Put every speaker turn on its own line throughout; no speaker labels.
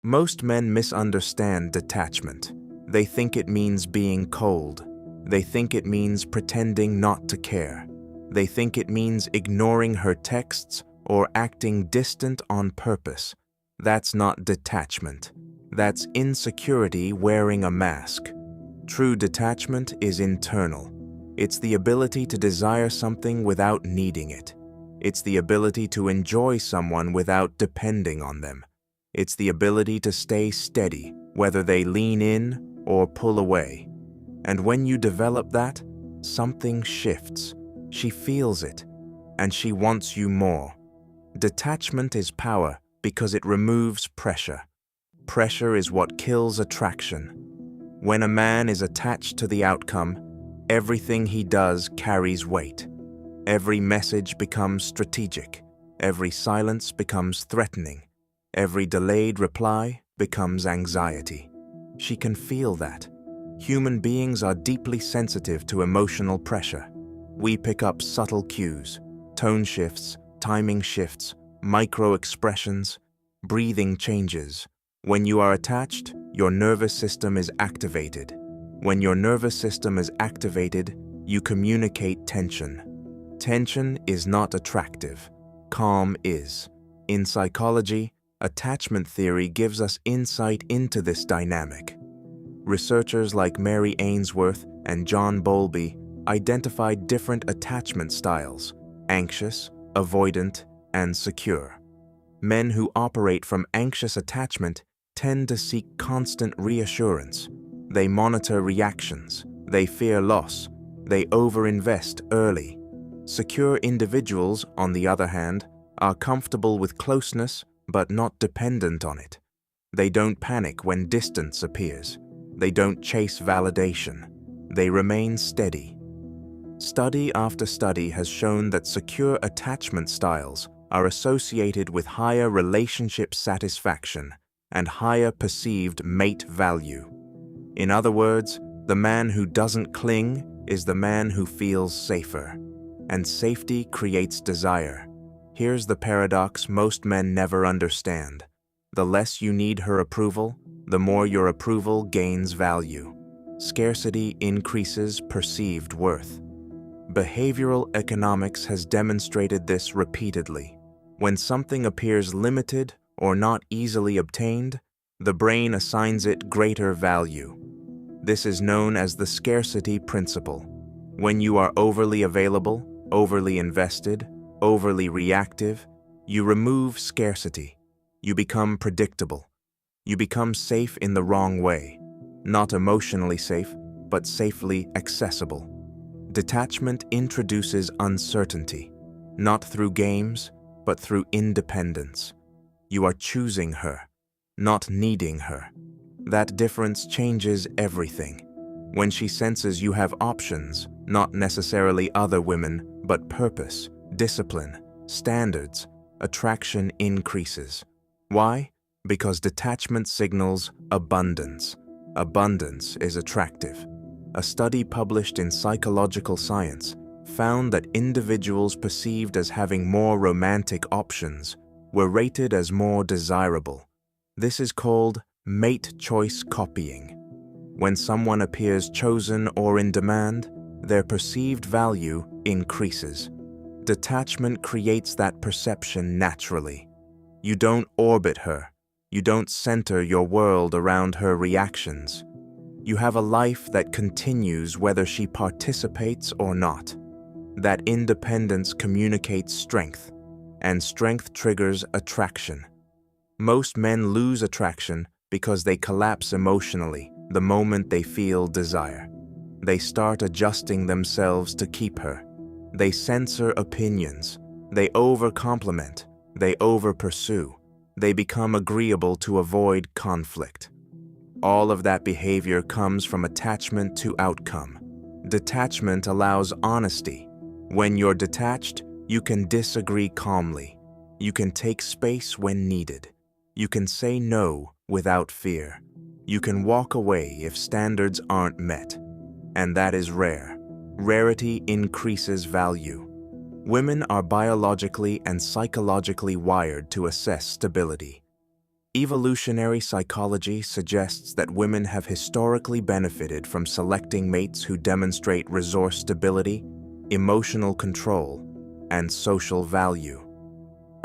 Most men misunderstand detachment. They think it means being cold. They think it means pretending not to care. They think it means ignoring her texts or acting distant on purpose. That's not detachment. That's insecurity wearing a mask. True detachment is internal. It's the ability to desire something without needing it. It's the ability to enjoy someone without depending on them. It's the ability to stay steady, whether they lean in or pull away. And when you develop that, something shifts. She feels it, and she wants you more. Detachment is power because it removes pressure. Pressure is what kills attraction. When a man is attached to the outcome, everything he does carries weight. Every message becomes strategic. Every silence becomes threatening. Every delayed reply becomes anxiety. She can feel that. Human beings are deeply sensitive to emotional pressure. We pick up subtle cues, tone shifts, timing shifts, micro-expressions, breathing changes. When you are attached, your nervous system is activated. When your nervous system is activated, you communicate tension. Tension is not attractive. Calm is. In psychology, attachment theory gives us insight into this dynamic. Researchers like Mary Ainsworth and John Bowlby identified different attachment styles: anxious, avoidant, and secure. Men who operate from anxious attachment tend to seek constant reassurance. They monitor reactions. They fear loss. They overinvest early. Secure individuals, on the other hand, are comfortable with closeness but not dependent on it. They don't panic when distance appears. They don't chase validation. They remain steady. Study after study has shown that secure attachment styles are associated with higher relationship satisfaction and higher perceived mate value. In other words, the man who doesn't cling is the man who feels safer, and safety creates desire. Here's the paradox most men never understand. The less you need her approval, the more your approval gains value. Scarcity increases perceived worth. Behavioral economics has demonstrated this repeatedly. When something appears limited or not easily obtained, the brain assigns it greater value. This is known as the scarcity principle. When you are overly available, overly invested, overly reactive, you remove scarcity. You become predictable. You become safe in the wrong way. Not emotionally safe, but safely accessible. Detachment introduces uncertainty, not through games, but through independence. You are choosing her, not needing her. That difference changes everything. When she senses you have options, not necessarily other women, but purpose, discipline, standards, attraction increases. Why? Because detachment signals abundance. Abundance is attractive. A study published in Psychological Science found that individuals perceived as having more romantic options were rated as more desirable. This is called mate choice copying. When someone appears chosen or in demand, their perceived value increases. Detachment creates that perception naturally. You don't orbit her. You don't center your world around her reactions. You have a life that continues whether she participates or not. That independence communicates strength, and strength triggers attraction. Most men lose attraction because they collapse emotionally the moment they feel desire. They start adjusting themselves to keep her. They censor opinions. They over-compliment. They over-pursue. They become agreeable to avoid conflict. All of that behavior comes from attachment to outcome. Detachment allows honesty. When you're detached, you can disagree calmly. You can take space when needed. You can say no without fear. You can walk away if standards aren't met. And that is rare. Rarity increases value. Women are biologically and psychologically wired to assess stability. Evolutionary psychology suggests that women have historically benefited from selecting mates who demonstrate resource stability, emotional control, and social value.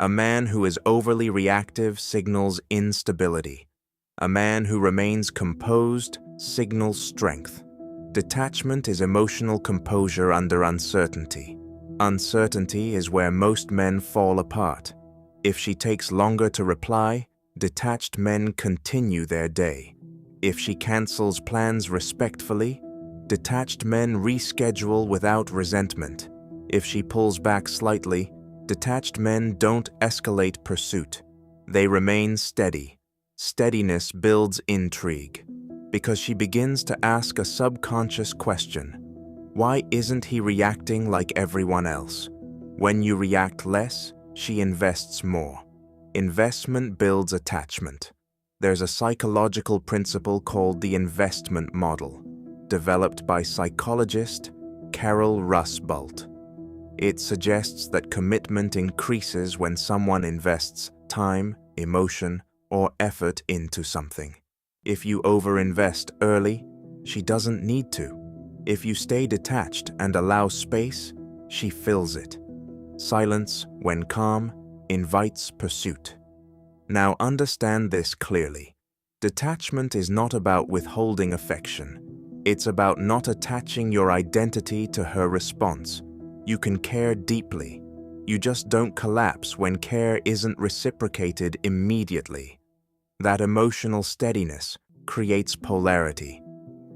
A man who is overly reactive signals instability. A man who remains composed signals strength. Detachment is emotional composure under uncertainty. Uncertainty is where most men fall apart. If she takes longer to reply, detached men continue their day. If she cancels plans respectfully, detached men reschedule without resentment. If she pulls back slightly, detached men don't escalate pursuit. They remain steady. Steadiness builds intrigue, because she begins to ask a subconscious question. Why isn't he reacting like everyone else? When you react less, she invests more. Investment builds attachment. There's a psychological principle called the investment model, developed by psychologist Carol Rusbult. It suggests that commitment increases when someone invests time, emotion, or effort into something. If you overinvest early, she doesn't need to. If you stay detached and allow space, she fills it. Silence, when calm, invites pursuit. Now understand this clearly. Detachment is not about withholding affection. It's about not attaching your identity to her response. You can care deeply. You just don't collapse when care isn't reciprocated immediately. That emotional steadiness creates polarity.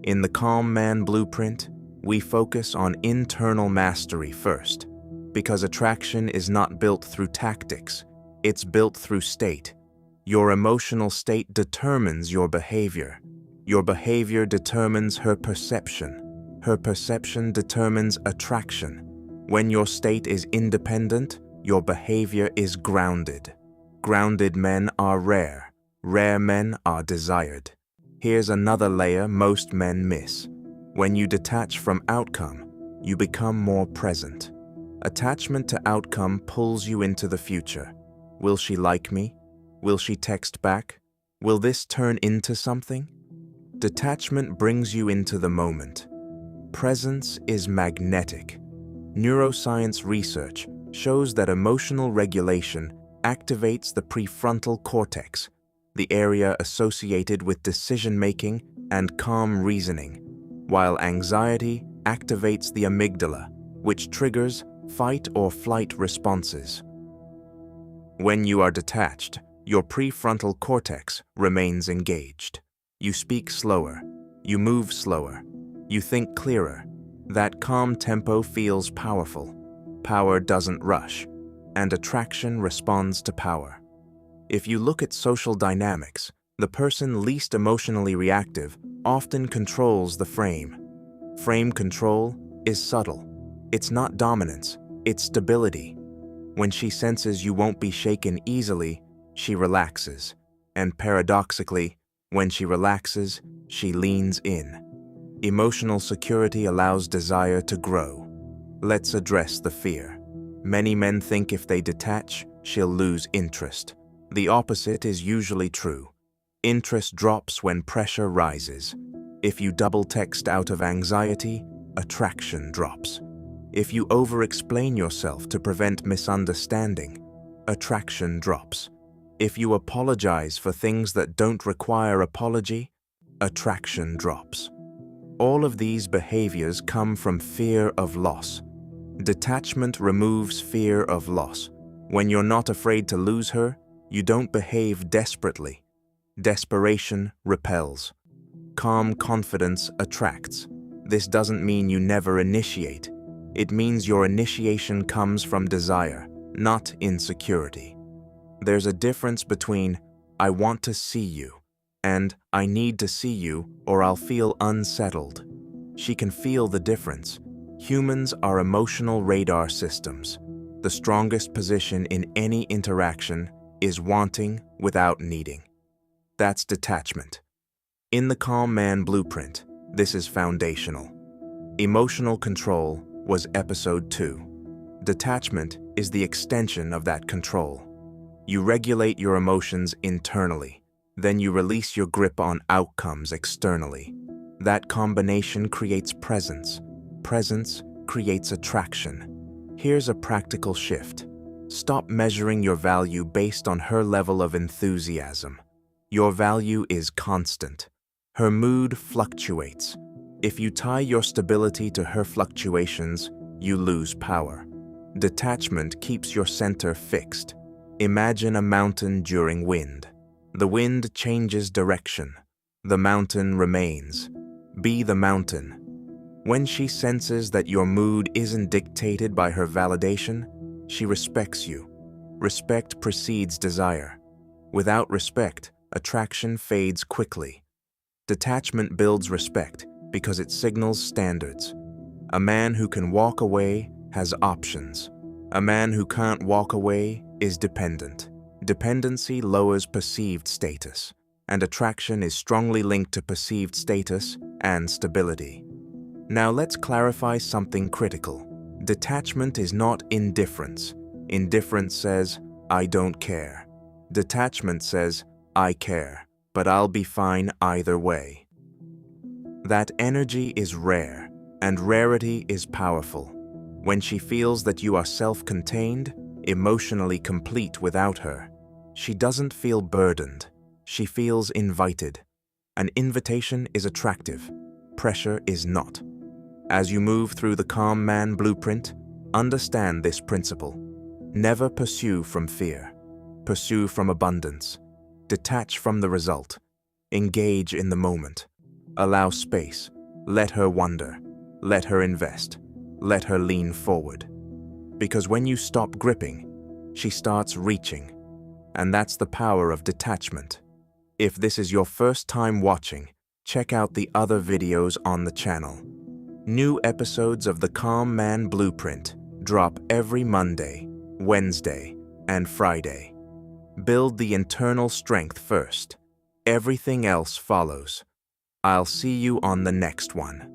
In the Calm Man Blueprint, we focus on internal mastery first, because attraction is not built through tactics, it's built through state. Your emotional state determines your behavior. Your behavior determines her perception. Her perception determines attraction. When your state is independent, your behavior is grounded. Grounded men are rare. Rare men are desired. Here's another layer most men miss. When you detach from outcome, you become more present. Attachment to outcome pulls you into the future. Will she like me? Will she text back? Will this turn into something? Detachment brings you into the moment. Presence is magnetic. Neuroscience research shows that emotional regulation activates the prefrontal cortex, the area associated with decision-making and calm reasoning, while anxiety activates the amygdala, which triggers fight or flight responses. When you are detached, your prefrontal cortex remains engaged. You speak slower, you move slower, you think clearer. That calm tempo feels powerful. Power doesn't rush, and attraction responds to power. If you look at social dynamics, the person least emotionally reactive often controls the frame. Frame control is subtle. It's not dominance, it's stability. When she senses you won't be shaken easily, she relaxes. And paradoxically, when she relaxes, she leans in. Emotional security allows desire to grow. Let's address the fear. Many men think if they detach, she'll lose interest. The opposite is usually true. Interest drops when pressure rises. If you double text out of anxiety, attraction drops. If you over-explain yourself to prevent misunderstanding, attraction drops. If you apologize for things that don't require apology, attraction drops. All of these behaviors come from fear of loss. Detachment removes fear of loss. When you're not afraid to lose her, you don't behave desperately. Desperation repels. Calm confidence attracts. This doesn't mean you never initiate. It means your initiation comes from desire, not insecurity. There's a difference between "I want to see you" and "I need to see you or I'll feel unsettled." She can feel the difference. Humans are emotional radar systems. The strongest position in any interaction is wanting without needing. That's detachment. In the Calm Man Blueprint, this is foundational. Emotional control was episode 2. Detachment is the extension of that control. You regulate your emotions internally. Then you release your grip on outcomes externally. That combination creates presence. Presence creates attraction. Here's a practical shift. Stop measuring your value based on her level of enthusiasm. Your value is constant. Her mood fluctuates. If you tie your stability to her fluctuations, you lose power. Detachment keeps your center fixed. Imagine a mountain during wind. The wind changes direction. The mountain remains. Be the mountain. When she senses that your mood isn't dictated by her validation, she respects you. Respect precedes desire. Without respect, attraction fades quickly. Detachment builds respect because it signals standards. A man who can walk away has options. A man who can't walk away is dependent. Dependency lowers perceived status, and attraction is strongly linked to perceived status and stability. Now let's clarify something critical. Detachment is not indifference. Indifference says, I don't care. Detachment says, I care, but I'll be fine either way. That energy is rare, and rarity is powerful. When she feels that you are self-contained, emotionally complete without her, she doesn't feel burdened. She feels invited. An invitation is attractive. Pressure is not. As you move through the Calm Man blueprint, understand this principle. Never pursue from fear. Pursue from abundance. Detach from the result. Engage in the moment. Allow space. Let her wonder. Let her invest. Let her lean forward. Because when you stop gripping, she starts reaching. And that's the power of detachment. If this is your first time watching, check out the other videos on the channel. New episodes of the Calm Man Blueprint drop every Monday, Wednesday, and Friday. Build the internal strength first. Everything else follows. I'll see you on the next one.